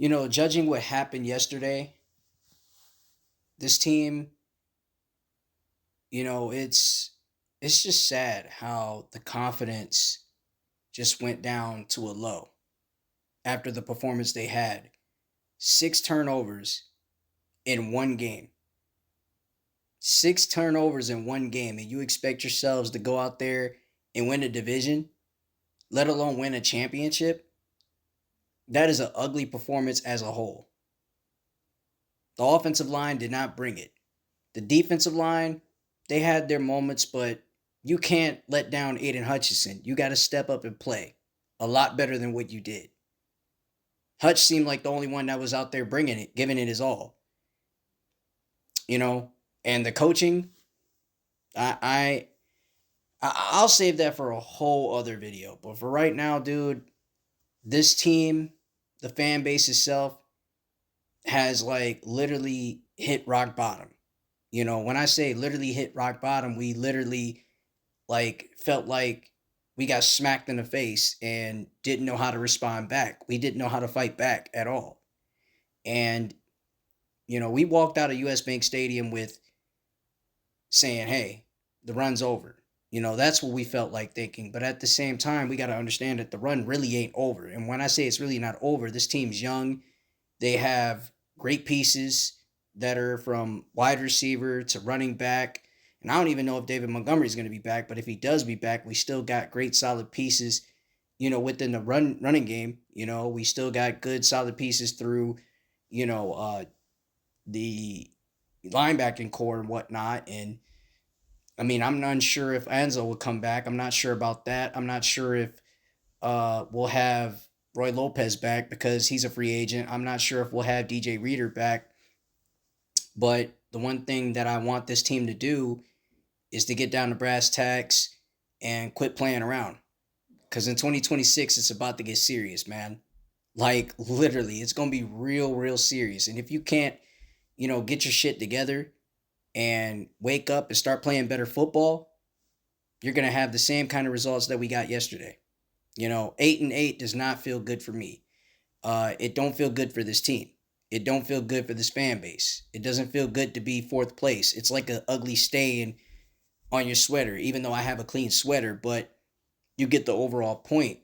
Judging what happened yesterday, this team, it's just sad how the confidence just went down to a low after the performance they had. Six turnovers in one game. Six turnovers in one game, and you expect yourselves to go out there and win a division, let alone win a championship? That is an ugly performance as a whole. The offensive line did not bring it. The defensive line, they had their moments, but you can't let down Aiden Hutchinson. You got to step up and play a lot better than what you did. Hutch seemed like the only one that was out there bringing it, giving it his all. You know, and the coaching, I, I'll save that for a whole other video. But for right now, dude, this team, the fan base itself, has like literally hit rock bottom. When I say literally hit rock bottom, we literally like felt like we got smacked in the face and didn't know how to respond back. We didn't know how to fight back at all. And we walked out of US Bank Stadium with saying, "Hey, the run's over." That's what we felt like thinking. But at the same time, we got to understand that the run really ain't over. And when I say it's really not over, this team's young. They have great pieces that are from wide receiver to running back. And I don't even know if David Montgomery is going to be back, but if he does be back, we still got great solid pieces, within the running game. We still got good solid pieces through, the linebacking core and whatnot. And I mean, I'm not sure if Anzo will come back. I'm not sure about that. I'm not sure if we'll have Roy Lopez back because he's a free agent. I'm not sure if we'll have DJ Reader back. But the one thing that I want this team to do is to get down to brass tacks and quit playing around. Because in 2026, it's about to get serious, man. Like, literally, it's going to be real, real serious. And if you can't, get your shit together and wake up and start playing better football, you're going to have the same kind of results that we got yesterday. 8-8 does not feel good for me. It don't feel good for this team. It don't feel good for this fan base. It doesn't feel good to be fourth place. It's like an ugly stain on your sweater, even though I have a clean sweater, but you get the overall point.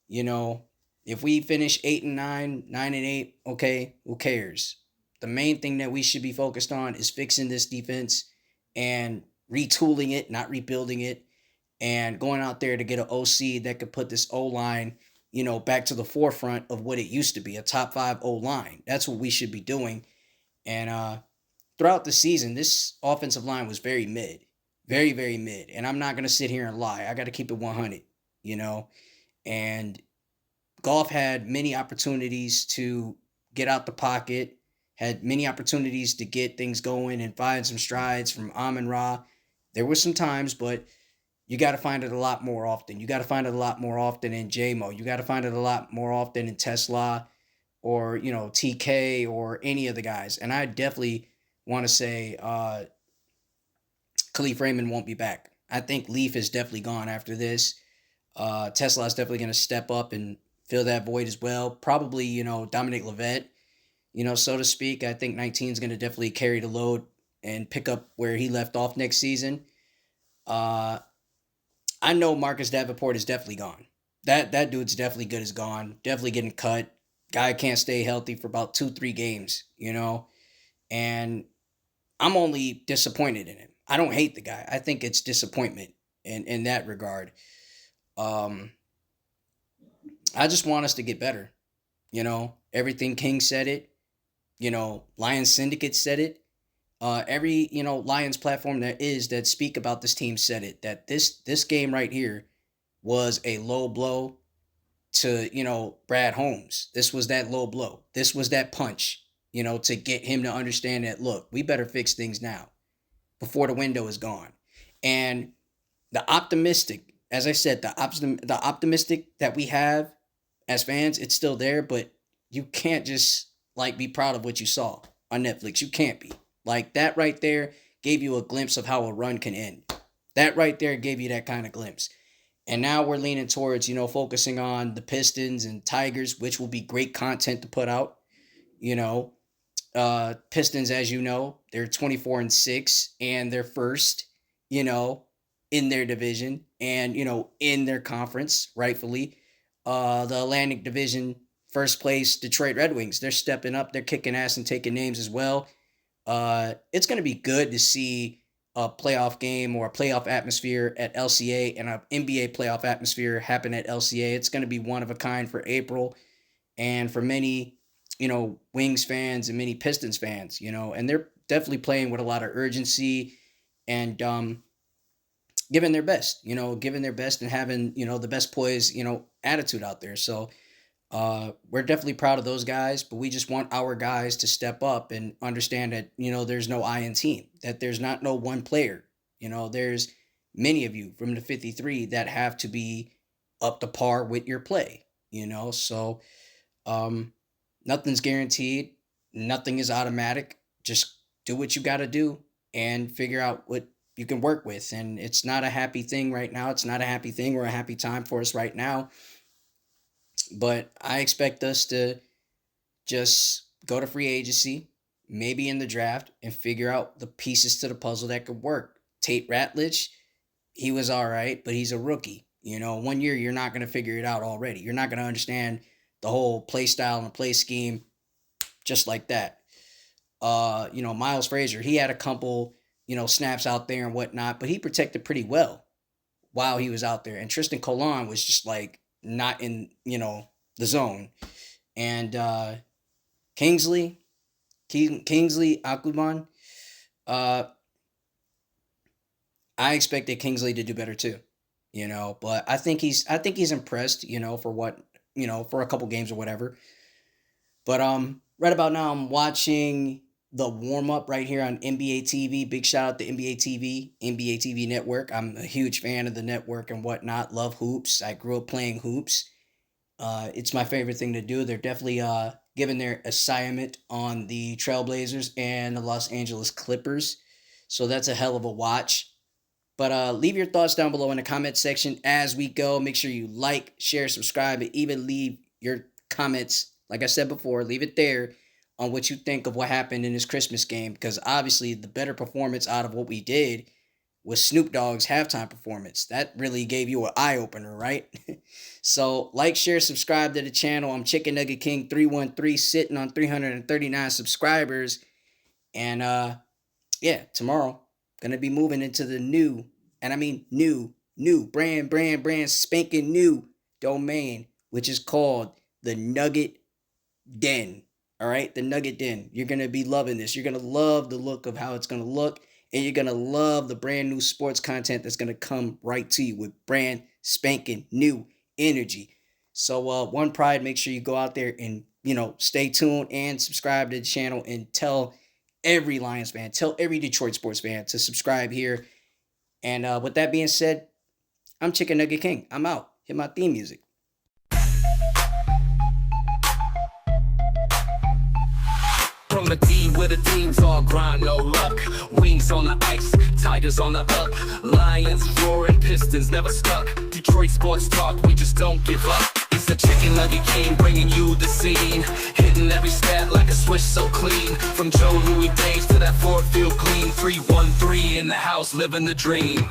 If we finish 8-9, 9-8, okay, who cares? The main thing that we should be focused on is fixing this defense and retooling it, not rebuilding it, and going out there to get an OC that could put this O-line, back to the forefront of what it used to be, a top 5 O-line. That's what we should be doing. And throughout the season, this offensive line was very mid, very, very mid. And I'm not going to sit here and lie. I got to keep it 100, And Goff had many opportunities to get out the pocket, had many opportunities to get things going and find some strides from Amon-Ra. There were some times, but you got to find it a lot more often. You got to find it a lot more often in JMO. You got to find it a lot more often in Tesla or, TK or any of the guys. And I definitely want to say Khalif Raymond won't be back. I think Leaf is definitely gone after this. Tesla is definitely going to step up and fill that void as well. Probably, Dominic Levet, so to speak. I think 19 is going to definitely carry the load and pick up where he left off next season. I know Marcus Davenport is definitely gone. That dude's definitely good as gone. Definitely getting cut. Guy can't stay healthy for about 2-3 games, And I'm only disappointed in him. I don't hate the guy. I think it's disappointment in that regard. I just want us to get better. Everything King said it. Lions Syndicate said it. Every Lions platform that speak about this team said it, that this game right here was a low blow to Brad Holmes. This was that low blow. This was that punch to get him to understand that, look, we better fix things now before the window is gone. And the optimistic, as I said, the optimistic that we have as fans, it's still there, but you can't just be proud of what you saw on Netflix. You can't be. Like, that right there gave you a glimpse of how a run can end. That right there gave you that kind of glimpse. And now we're leaning towards, focusing on the Pistons and Tigers, which will be great content to put out. You know, Pistons, as you know, they're 24-6 and they're first, you know, in their division and, in their conference, rightfully. The Atlantic Division, first place, Detroit Red Wings. They're stepping up. They're kicking ass and taking names as well. It's going to be good to see a playoff game or a playoff atmosphere at LCA and an NBA playoff atmosphere happen at LCA. It's going to be one of a kind for April and for many, Wings fans and many Pistons fans, and they're definitely playing with a lot of urgency and giving their best, giving their best and having, the best poise, attitude out there. So we're definitely proud of those guys, but we just want our guys to step up and understand that, there's no I in team, that there's not no one player. There's many of you from the 53 that have to be up to par with your play, so nothing's guaranteed. Nothing is automatic. Just do what you got to do and figure out what you can work with. And it's not a happy thing right now. It's not a happy thing or a happy time for us right now. But I expect us to just go to free agency, maybe in the draft, and figure out the pieces to the puzzle that could work. Tate Ratledge, he was all right, but he's a rookie. 1 year, you're not going to figure it out already. You're not going to understand the whole play style and the play scheme just like that. Miles Frazier, he had a couple, snaps out there and whatnot, but he protected pretty well while he was out there. And Tristan Colon was just like not in, the zone. And Kingsley Akuban, I expected Kingsley to do better too, but I think he's impressed, for what, for a couple games or whatever. But right about now I'm watching the warm up right here on NBA TV. Big shout out to NBA TV network. I'm a huge fan of the network and whatnot. Love hoops. I grew up playing hoops. It's my favorite thing to do. They're definitely giving their assignment on the Trailblazers and the Los Angeles Clippers. So that's a hell of a watch. But leave your thoughts down below in the comment section as we go. Make sure you like, share, subscribe, and even leave your comments. Like I said before, leave it there on what you think of what happened in this Christmas game. Because obviously the better performance out of what we did was Snoop Dogg's halftime performance. That really gave you an eye-opener, right? So like, share, subscribe to the channel. I'm Chicken Nugget King 313, sitting on 339 subscribers. And yeah, tomorrow, going to be moving into the new, and I mean new, brand spanking new domain, which is called the Nugget Den. All right, the Nugget Den. You're going to be loving this. You're going to love the look of how it's going to look, and you're going to love the brand new sports content that's going to come right to you with brand spanking new energy. So One Pride, make sure you go out there and, stay tuned and subscribe to the channel and tell every Lions fan, tell every Detroit sports fan to subscribe here. And with that being said, I'm Chicken Nugget King. I'm out. Hit my theme music. From the team where the team's all grind, no luck. Wings on the ice, Tigers on the up. Lions roaring, Pistons never stuck. Detroit sports talk, we just don't give up. It's the Chicken Nugget King bringing you the scene. Hitting every stat like a switch so clean. From Joe Louis days to that Ford Field clean. 313 in the house, living the dream.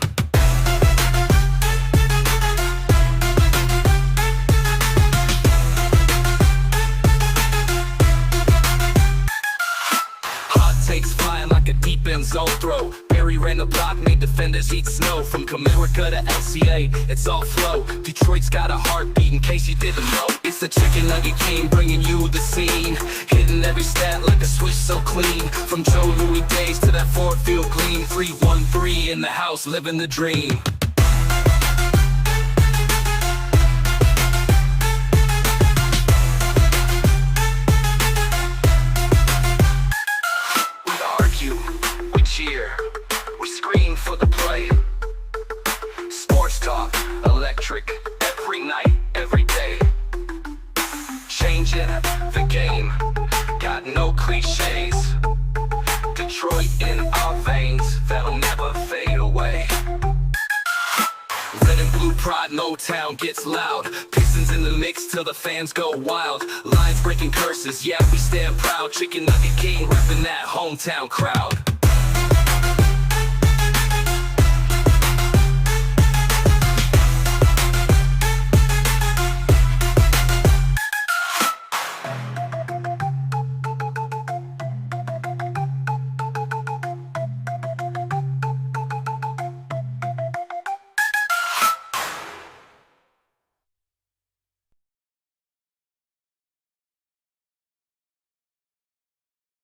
Takes flying like a deep end zone throw. Barry ran the block, made defenders eat snow. From Comerica to LCA, it's all flow. Detroit's got a heartbeat in case you didn't know. It's the Chicken Nugget King bringing you the scene. Hitting every stat like a switch so clean. From Joe Louis days to that Ford Field clean. 313 in the house, living the dream. We scream for the play. Sports talk, electric, every night, every day. Changing the game, got no cliches. Detroit in our veins, that'll never fade away. Red and blue pride, Motown gets loud. Pistons in the mix till till the fans go wild. Lines breaking curses, yeah, we stand proud. Chicken Nugget King repping that hometown crowd.